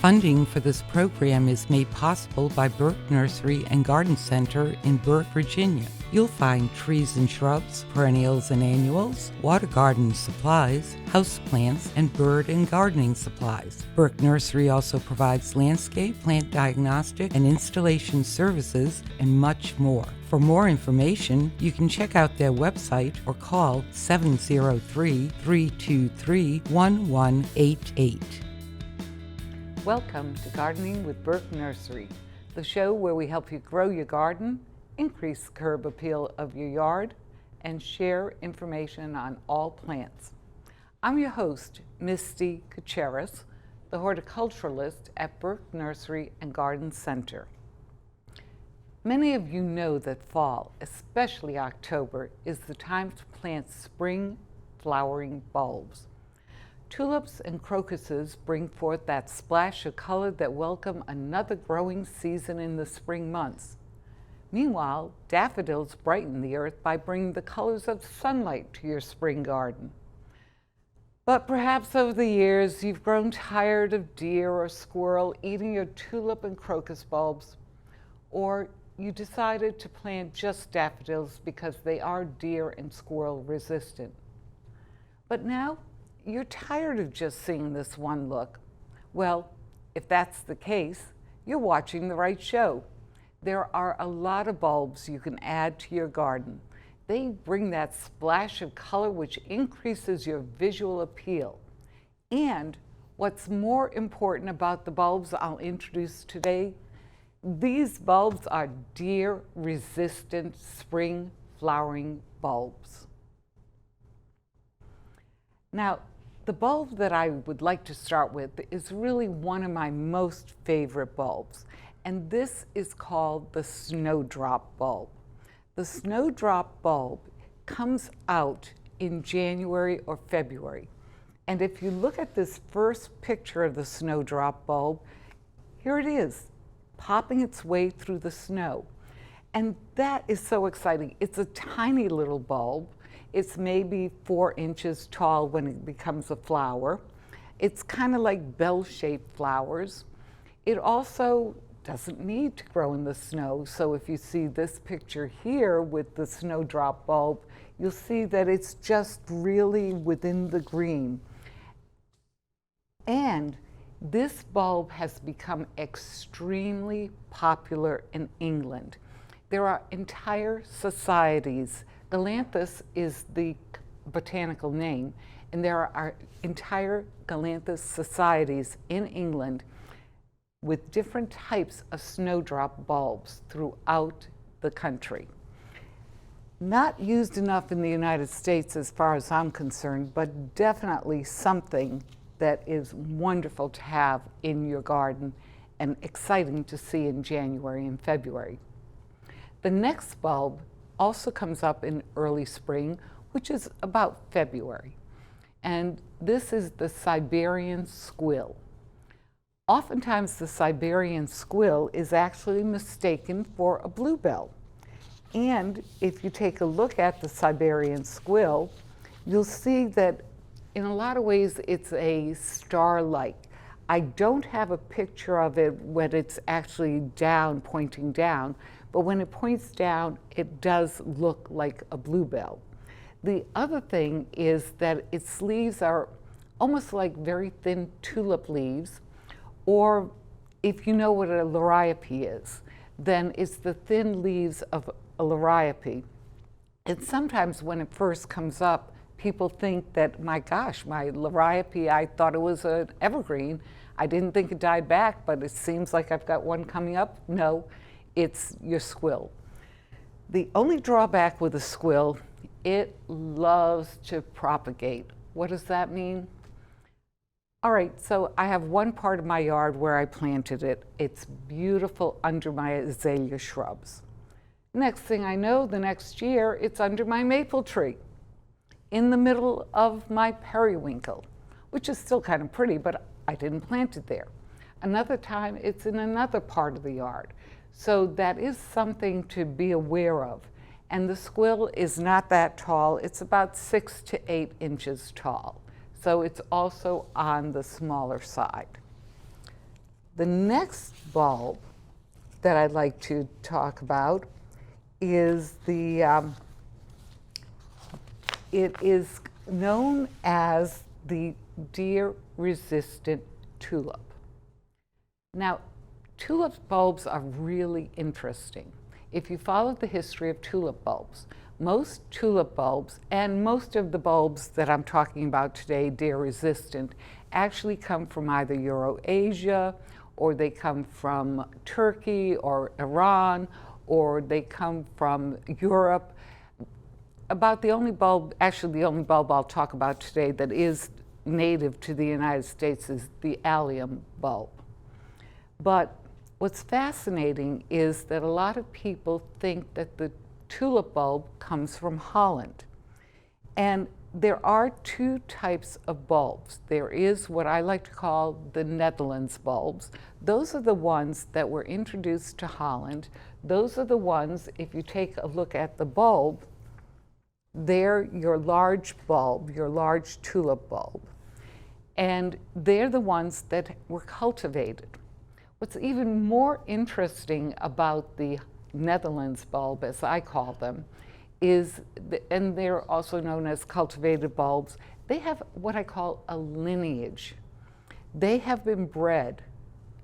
Funding for this program is made possible by Burke Nursery and Garden Center in Burke, Virginia. You'll find trees and shrubs, perennials and annuals, water garden supplies, houseplants, and bird and gardening supplies. Burke Nursery also provides landscape, plant diagnostic, and installation services, and much more. For more information, you can check out their website or call 703-323-1188. Welcome to Gardening with Burke Nursery, the show where we help you grow your garden, increase the curb appeal of your yard, and share information on all plants. I'm your host, Misty Kuceris, the horticulturalist at Burke Nursery and Garden Center. Many of you know that fall, especially October, is the time to plant spring flowering bulbs. Tulips and crocuses bring forth that splash of color that welcome another growing season in the spring months. Meanwhile, daffodils brighten the earth by bringing the colors of sunlight to your spring garden. But perhaps over the years, you've grown tired of deer or squirrel eating your tulip and crocus bulbs, or you decided to plant just daffodils because they are deer and squirrel resistant. But now, you're tired of just seeing this one look. Well, if that's the case, you're watching the right show. There are a lot of bulbs you can add to your garden. They bring that splash of color which increases your visual appeal. And what's more important about the bulbs I'll introduce today, these bulbs are deer-resistant spring flowering bulbs. Now, the bulb that I would like to start with is really one of my most favorite bulbs, and this is called the Snowdrop bulb. The Snowdrop bulb comes out in January or February, and if you look at this first picture of the Snowdrop bulb, here it is, popping its way through the snow. And that is so exciting. It's a tiny little bulb. It's maybe 4 inches tall when it becomes a flower. It's kind of like bell-shaped flowers. It also doesn't need to grow in the snow. So if you see this picture here with the Snowdrop bulb, you'll see that it's just really within the green. And this bulb has become extremely popular in England. There are entire societies. Galanthus is the botanical name, and there are entire Galanthus societies in England with different types of snowdrop bulbs throughout the country. Not used enough in the United States as far as I'm concerned, but definitely something that is wonderful to have in your garden and exciting to see in January and February. The next bulb also comes up in early spring, which is about February. And this is the Siberian Squill. Oftentimes the Siberian Squill is actually mistaken for a bluebell. And if you take a look at the Siberian Squill, you'll see that in a lot of ways it's a star-like. I don't have a picture of it when it's actually down, pointing down, but when it points down, it does look like a bluebell. The other thing is that its leaves are almost like very thin tulip leaves, or if you know what a liriope is, then it's the thin leaves of a liriope. And sometimes when it first comes up, people think that, my gosh, my liriope, I thought it was an evergreen. I didn't think it died back, but it seems like I've got one coming up. No. It's your squill. The only drawback with a squill, it loves to propagate. What does that mean? All right, so I have one part of my yard where I planted it. It's beautiful under my azalea shrubs. Next thing I know, the next year, it's under my maple tree, in the middle of my periwinkle, which is still kind of pretty, but I didn't plant it there. Another time, it's in another part of the yard. So that is something to be aware of. And the squill is not that tall. It's about 6 to 8 inches tall. So it's also on the smaller side. The next bulb that I'd like to talk about is it is known as the deer-resistant tulip. Now, tulip bulbs are really interesting. If you follow the history of tulip bulbs, most tulip bulbs and most of the bulbs that I'm talking about today, deer-resistant, actually come from either Eurasia, or they come from Turkey or Iran, or they come from Europe. About the only bulb, actually the only bulb I'll talk about today that is native to the United States is the allium bulb. But what's fascinating is that a lot of people think that the tulip bulb comes from Holland. And there are two types of bulbs. There is what I like to call the Netherlands bulbs. Those are the ones that were introduced to Holland. Those are the ones, if you take a look at the bulb, they're your large bulb, your large tulip bulb. And they're the ones that were cultivated. What's even more interesting about the Netherlands bulb, as I call them, is, and they're also known as cultivated bulbs, they have what I call a lineage. They have been bred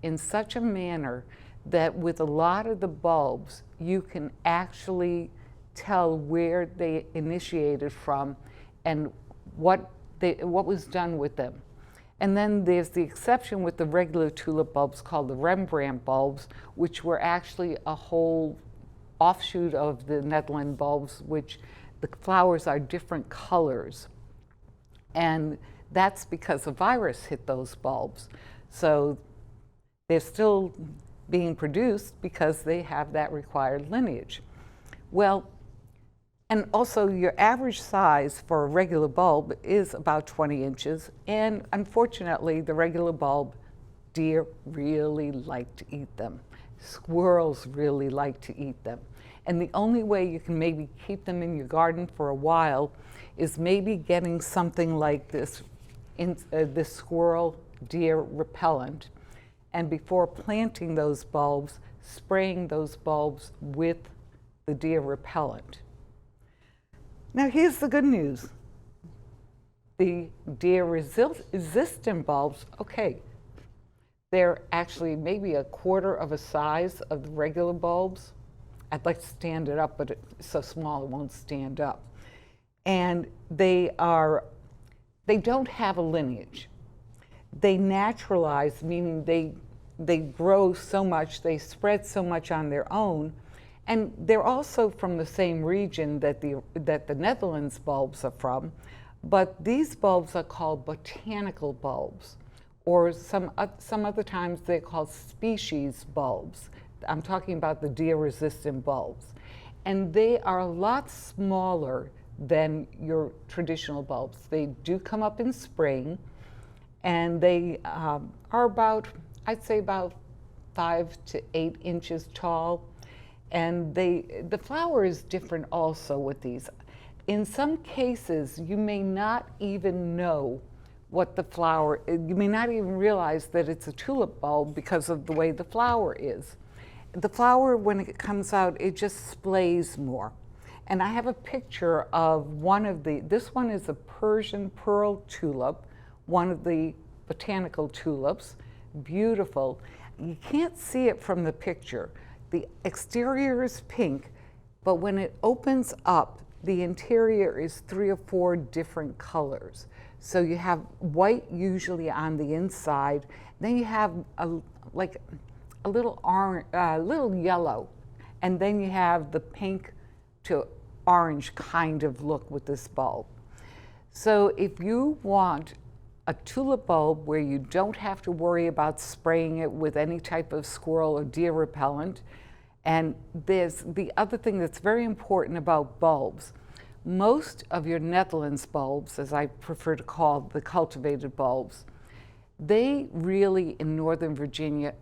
in such a manner that with a lot of the bulbs, you can actually tell where they initiated from and what was done with them. And then there's the exception with the regular tulip bulbs called the Rembrandt bulbs, which were actually a whole offshoot of the Netherlands bulbs, which the flowers are different colors. And that's because a virus hit those bulbs. So they're still being produced because they have that required lineage. Well, and also your average size for a regular bulb is about 20 inches. And unfortunately, the regular bulb, deer really like to eat them. Squirrels really like to eat them. And the only way you can maybe keep them in your garden for a while is maybe getting something like this, this squirrel deer repellent. And before planting those bulbs, spraying those bulbs with the deer repellent. Now here's the good news. The deer-resistant bulbs, okay, they're actually maybe a quarter of a size of the regular bulbs. I'd like to stand it up, but it's so small it won't stand up. And they don't have a lineage. They naturalize, meaning they grow so much, they spread so much on their own. And they're also from the same region that the Netherlands bulbs are from, but these bulbs are called botanical bulbs, or some other times they're called species bulbs. I'm talking about the deer-resistant bulbs. And they are a lot smaller than your traditional bulbs. They do come up in spring, and they are about, I'd say about 5 to 8 inches tall. And the flower is different also with these. In some cases, you may not even know what the flower, you may not even realize that it's a tulip bulb because of the way the flower is. The flower, when it comes out, it just splays more. And I have a picture of one of this one is a Persian pearl tulip, one of the botanical tulips, beautiful. You can't see it from the picture. The exterior is pink, but when it opens up, the interior is 3 or 4 different colors. So you have white usually on the inside, then you have like a little orange, little yellow, and then you have the pink to orange kind of look with this bulb. So if you want a tulip bulb where you don't have to worry about spraying it with any type of squirrel or deer repellent, and there's the other thing that's very important about bulbs. Most of your Netherlands bulbs, as I prefer to call the cultivated bulbs, they really, in Northern Virginia,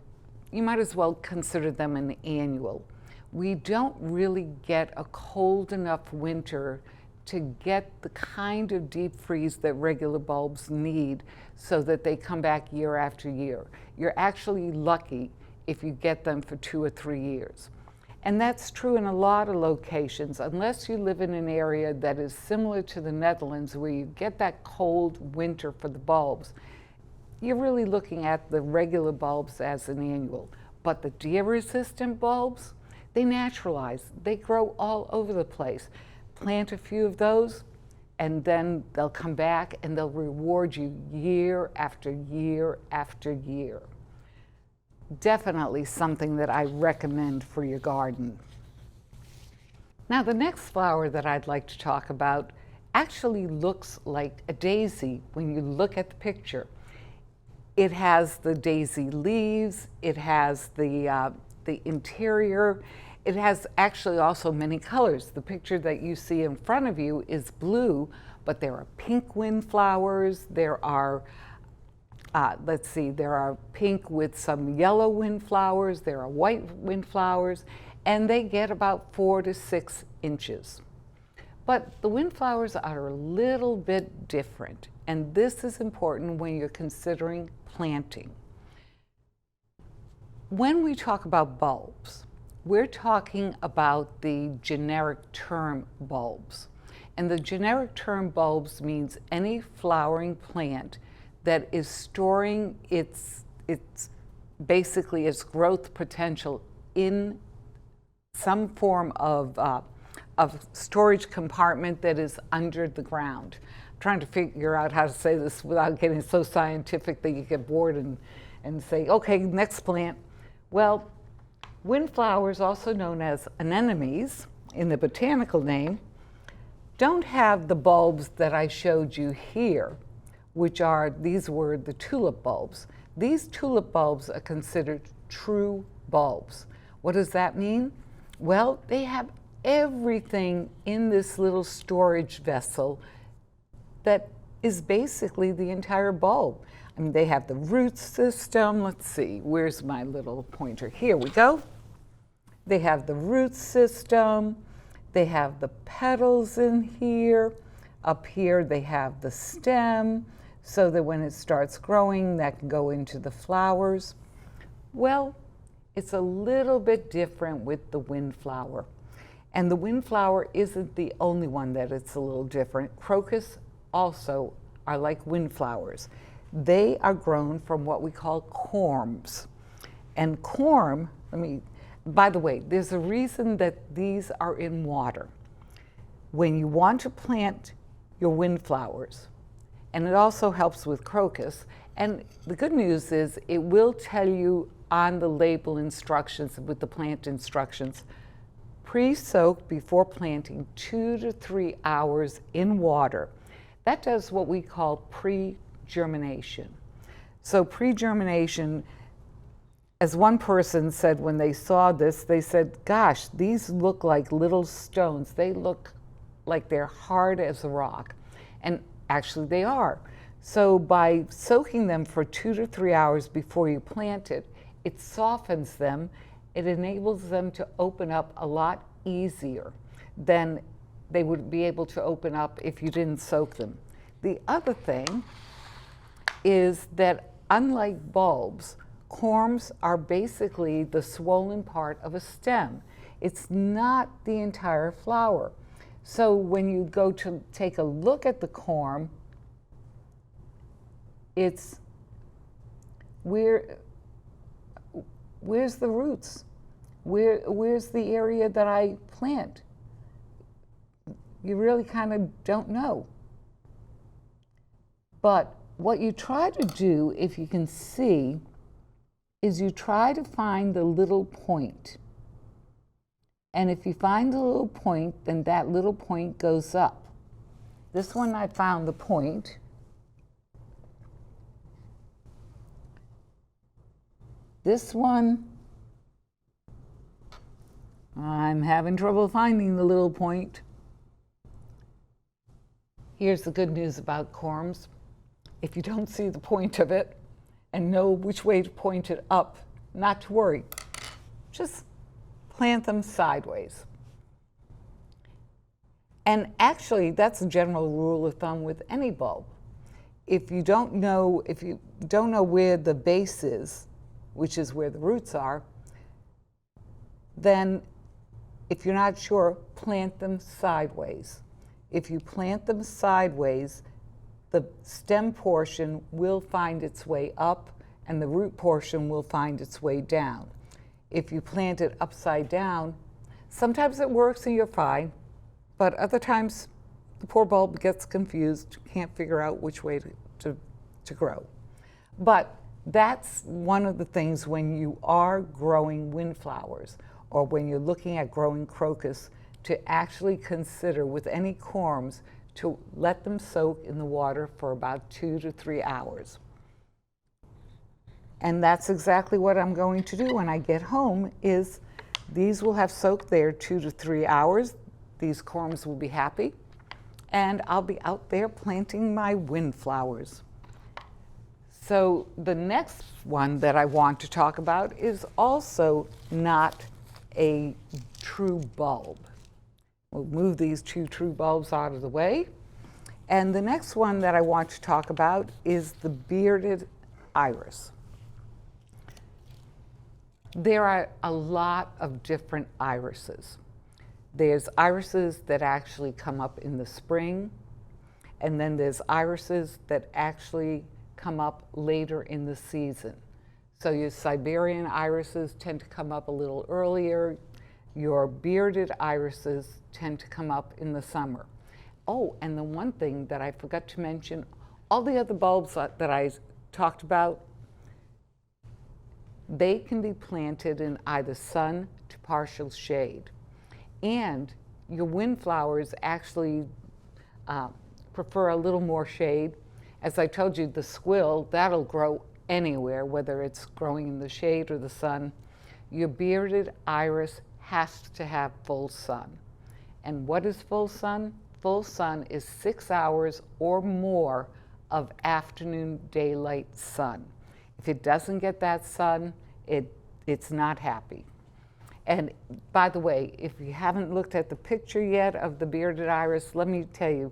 you might as well consider them an annual. We don't really get a cold enough winter to get the kind of deep freeze that regular bulbs need so that they come back year after year. You're actually lucky if you get them for 2 or 3 years. And that's true in a lot of locations, unless you live in an area that is similar to the Netherlands where you get that cold winter for the bulbs. You're really looking at the regular bulbs as an annual. But the deer-resistant bulbs, they naturalize. They grow all over the place. Plant a few of those, and then they'll come back and they'll reward you year after year after year. Definitely something that I recommend for your garden. Now, the next flower that I'd like to talk about actually looks like a daisy when you look at the picture. It has the daisy leaves, it has the interior, it has actually also many colors. The picture that you see in front of you is blue, but there are pink windflowers, there are there are pink with some yellow windflowers, there are white windflowers, and they get about 4 to 6 inches. But the windflowers are a little bit different, and this is important when you're considering planting. When we talk about bulbs, we're talking about the generic term bulbs. And the generic term bulbs means any flowering plant that is storing its basically its growth potential in some form of storage compartment that is under the ground. I'm trying to figure out how to say this without getting so scientific that you get bored and say, okay, next plant. Well, windflowers, also known as anemones in the botanical name, don't have the bulbs that I showed you here, which are, these were the tulip bulbs. These tulip bulbs are considered true bulbs. What does that mean? Well, they have everything in this little storage vessel that is basically the entire bulb. I mean, they have the root system. Let's see, where's my little pointer? Here we go. They have the root system. They have the petals in here. Up here, they have the stem, so that when it starts growing, that can go into the flowers. Well, it's a little bit different with the windflower. And the windflower isn't the only one that it's a little different. Crocus also are like windflowers. They are grown from what we call corms. And corm, by the way, there's a reason that these are in water. When you want to plant your windflowers, and it also helps with crocus, and the good news is it will tell you on the label instructions with the plant instructions, pre-soak before planting 2 to 3 hours in water. That does what we call pre-germination. So pre-germination, as one person said when they saw this, they said, gosh, these look like little stones. They look like they're hard as a rock. And actually they are. So by soaking them for 2 to 3 hours before you plant it, it softens them. It enables them to open up a lot easier than they would be able to open up if you didn't soak them. The other thing is that unlike bulbs, corms are basically the swollen part of a stem. It's not the entire flower. So when you go to take a look at the corm, it's where's the roots? Where's the area that I plant? You really kind of don't know. But what you try to do, if you can see, is you try to find the little point. And if you find the little point, then that little point goes up. This one, I found the point. This one, I'm having trouble finding the little point. Here's the good news about corms. If you don't see the point of it and know which way to point it up, not to worry. Just plant them sideways. And actually, that's a general rule of thumb with any bulb. If you don't know where the base is, which is where the roots are, then if you're not sure, plant them sideways. If you plant them sideways, the stem portion will find its way up and the root portion will find its way down. If you plant it upside down, sometimes it works and you're fine, but other times the poor bulb gets confused, can't figure out which way to grow. But that's one of the things when you are growing windflowers or when you're looking at growing crocus, to actually consider with any corms to let them soak in the water for about 2 to 3 hours. And that's exactly what I'm going to do when I get home. Is these will have soaked there 2 to 3 hours. These corms will be happy, and I'll be out there planting my windflowers. So the next one that I want to talk about is also not a true bulb. We'll move these 2 true bulbs out of the way. And the next one that I want to talk about is the bearded iris. There are a lot of different irises. There's irises that actually come up in the spring, and then there's irises that actually come up later in the season. So your Siberian irises tend to come up a little earlier. Your bearded irises tend to come up in the summer. Oh, and the one thing that I forgot to mention, all the other bulbs that I talked about, they can be planted in either sun to partial shade. And your windflowers actually prefer a little more shade. As I told you, the squill, that'll grow anywhere, whether it's growing in the shade or the sun. Your bearded iris has to have full sun. And what is full sun? Full sun is 6 hours or more of afternoon daylight sun. If it doesn't get that sun, it's not happy. And by the way, if you haven't looked at the picture yet of the bearded iris, let me tell you,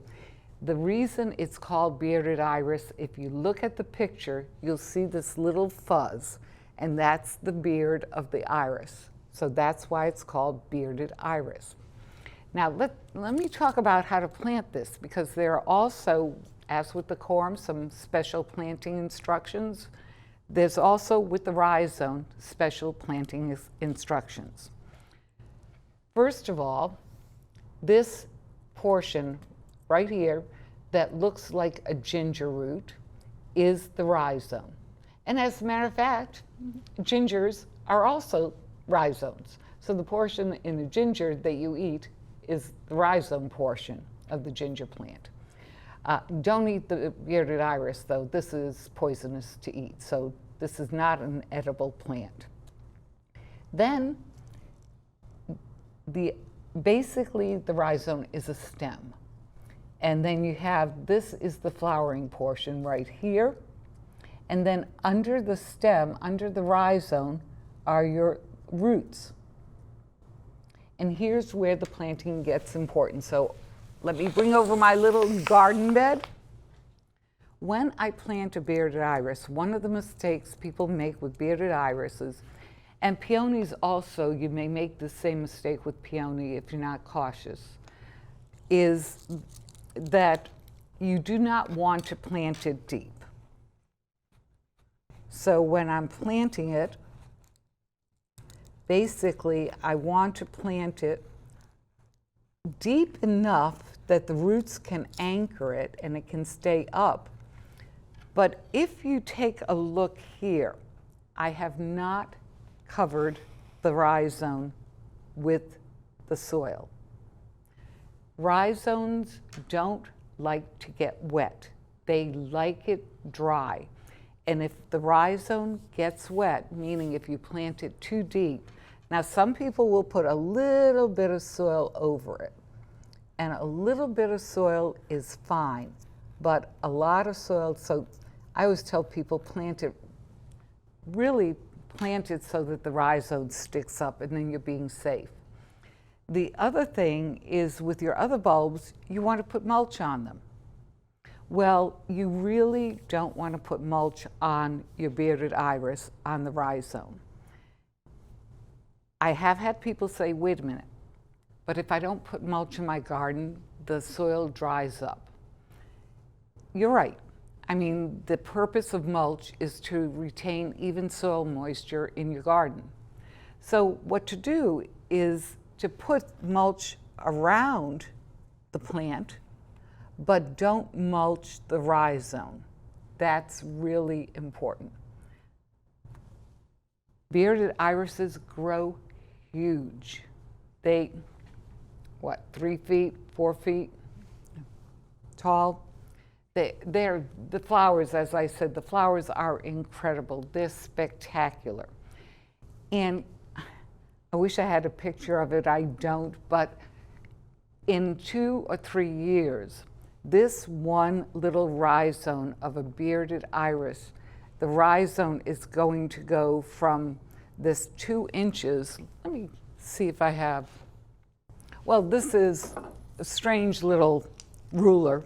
the reason it's called bearded iris, if you look at the picture, you'll see this little fuzz, and that's the beard of the iris. So that's why it's called bearded iris. Now let me talk about how to plant this, because there are also, as with the corm, some special planting instructions. There's also with the rhizome special planting instructions. First of all, this portion right here that looks like a ginger root is the rhizome. And as a matter of fact, gingers are also rhizomes. So the portion in the ginger that you eat is the rhizome portion of the ginger plant. Don't eat the bearded iris, though. This is poisonous to eat, so this is not an edible plant. Then, basically the rhizome is a stem. And then you have, this is the flowering portion right here. And then under the stem, under the rhizome, are your roots. And here's where the planting gets important. So let me bring over my little garden bed. When I plant a bearded iris, one of the mistakes people make with bearded irises, and peonies also, you may make the same mistake with peony if you're not cautious, is that you do not want to plant it deep. So when I'm planting it, basically I want to plant it deep enough that the roots can anchor it and it can stay up. But if you take a look here, I have not covered the rhizome with the soil. Rhizomes don't like to get wet. They like it dry. And if the rhizome gets wet, meaning if you plant it too deep, now some people will put a little bit of soil over it. And a little bit of soil is fine, but a lot of soil, so I always tell people really plant it so that the rhizome sticks up and then you're being safe. The other thing is with your other bulbs, you want to put mulch on them. Well, you really don't want to put mulch on your bearded iris on the rhizome. I have had people say, wait a minute, but if I don't put mulch in my garden, the soil dries up. You're right. I mean, the purpose of mulch is to retain even soil moisture in your garden. So what to do is to put mulch around the plant, but don't mulch the rhizome. That's really important. Bearded irises grow huge. They, 3 feet, 4 feet tall? They're the flowers, as I said, the flowers are incredible. They're spectacular. And I wish I had a picture of it, I don't, but in 2 or 3 years, this one little rhizome of a bearded iris, the rhizome is going to go from this 2 inches, let me see if I have, well, this is a strange little ruler,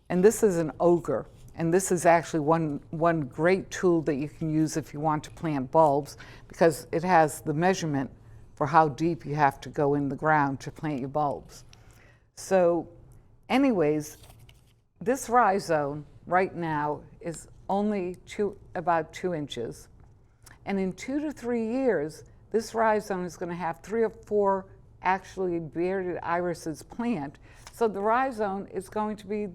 and this is an ogre, and this is actually one great tool that you can use if you want to plant bulbs, because it has the measurement for how deep you have to go in the ground to plant your bulbs. So anyways, this rhizome right now is only about 2 inches. And in 2 to 3 years, this rhizome is going to have 3 or 4 actually bearded irises plant. So the rhizome is going to be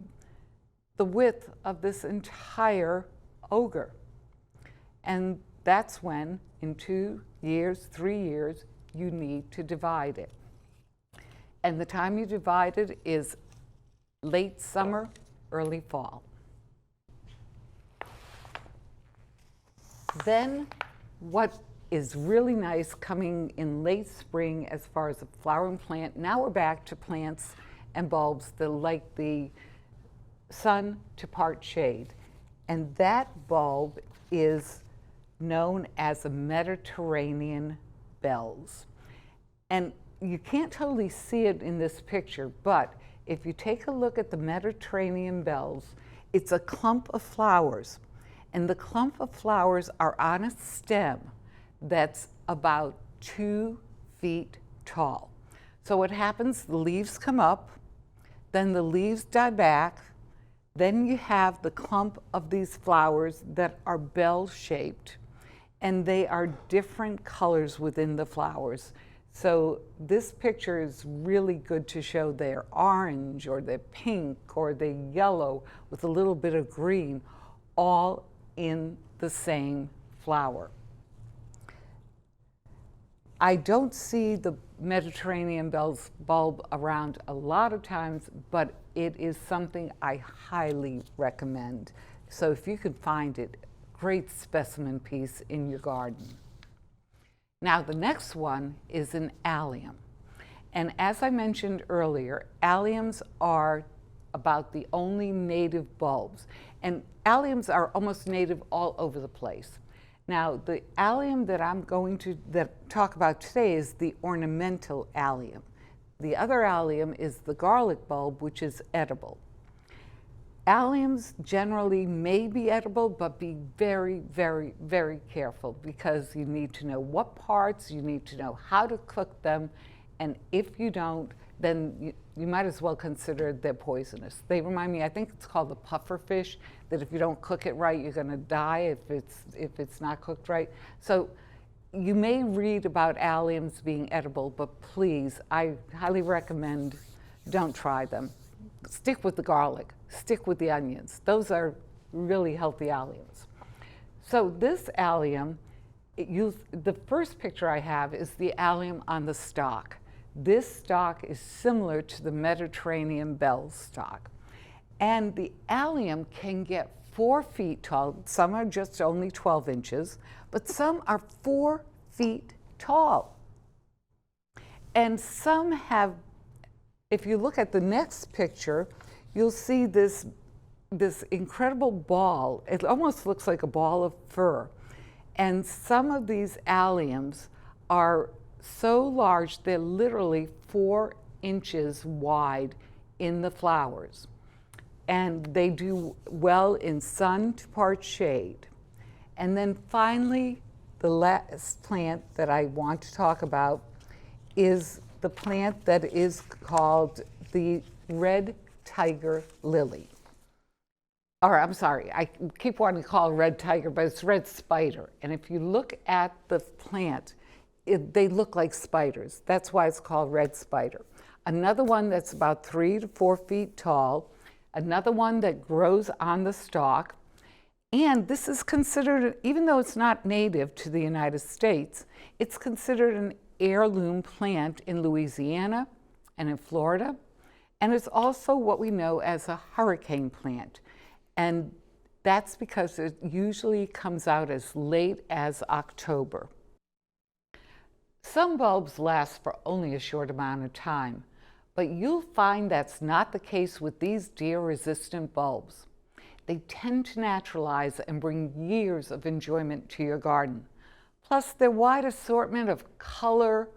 the width of this entire ogre. And that's when, in 2 years, 3 years, you need to divide it. And the time you divide it is late summer, early fall. Then what is really nice coming in late spring as far as a flowering plant, now we're back to plants and bulbs that like the sun to part shade. And that bulb is known as a Mediterranean bells. And you can't totally see it in this picture, but if you take a look at the Mediterranean bells, it's a clump of flowers. And the clump of flowers are on a stem that's about 2 feet tall. So what happens, the leaves come up, then the leaves die back, then you have the clump of these flowers that are bell-shaped, and they are different colors within the flowers. So this picture is really good to show they're orange, or they're pink, or they're yellow with a little bit of green, all in the same flower. I don't see the Mediterranean bells bulb around a lot of times, but it is something I highly recommend. So if you can find it, great specimen piece in your garden. Now the next one is an allium. And as I mentioned earlier, alliums are about the only native bulbs. And alliums are almost native all over the place. Now, the allium that I'm going to talk about today is the ornamental allium. The other allium is the garlic bulb, which is edible. Alliums generally may be edible, but be very, very, very careful, because you need to know what parts, you need to know how to cook them, and if you don't, then you might as well consider they're poisonous. They remind me, I think it's called the puffer fish, that if you don't cook it right, you're going to die if it's not cooked right. So you may read about alliums being edible, but please, I highly recommend don't try them. Stick with the garlic, stick with the onions. Those are really healthy alliums. So this allium, the first picture I have is the allium on the stalk. This stalk is similar to the Mediterranean bell stalk. And the allium can get 4 feet tall. Some are just only 12 inches, but some are 4 feet tall. And some have, if you look at the next picture, you'll see this incredible ball. It almost looks like a ball of fur. And some of these alliums are so large they're literally 4 inches wide in the flowers. And they do well in sun to part shade. And then finally, the last plant that I want to talk about is the plant that is called the red tiger lily. Or I'm sorry, I keep wanting to call it red tiger, but it's red spider. And if you look at the plant, they look like spiders. That's why it's called red spider. Another one that's about 3 to 4 feet tall. Another one that grows on the stalk. And this is considered, even though it's not native to the United States, it's considered an heirloom plant in Louisiana and in Florida. And it's also what we know as a hurricane plant. And that's because it usually comes out as late as October. Some bulbs last for only a short amount of time, but you'll find that's not the case with these deer-resistant bulbs. They tend to naturalize and bring years of enjoyment to your garden. Plus, their wide assortment of color,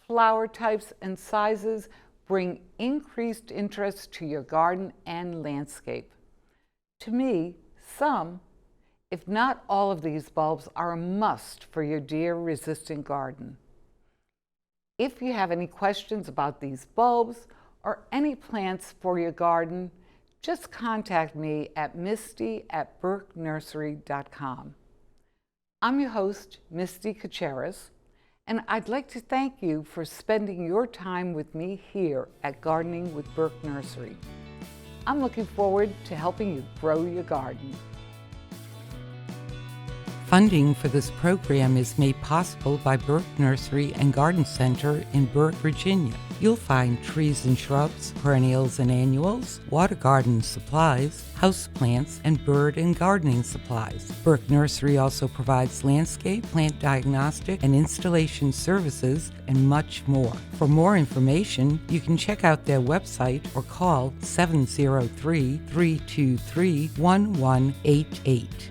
flower types, and sizes bring increased interest to your garden and landscape. To me, some, if not all of these bulbs are a must for your deer-resistant garden. If you have any questions about these bulbs or any plants for your garden, just contact me at misty@burkenursery.com. I'm your host, Misty Kuceris, and I'd like to thank you for spending your time with me here at Gardening with Burke Nursery. I'm looking forward to helping you grow your garden. Funding for this program is made possible by Burke Nursery and Garden Center in Burke, Virginia. You'll find trees and shrubs, perennials and annuals, water garden supplies, houseplants, and bird and gardening supplies. Burke Nursery also provides landscape, plant diagnostic, and installation services, and much more. For more information, you can check out their website or call 703-323-1188.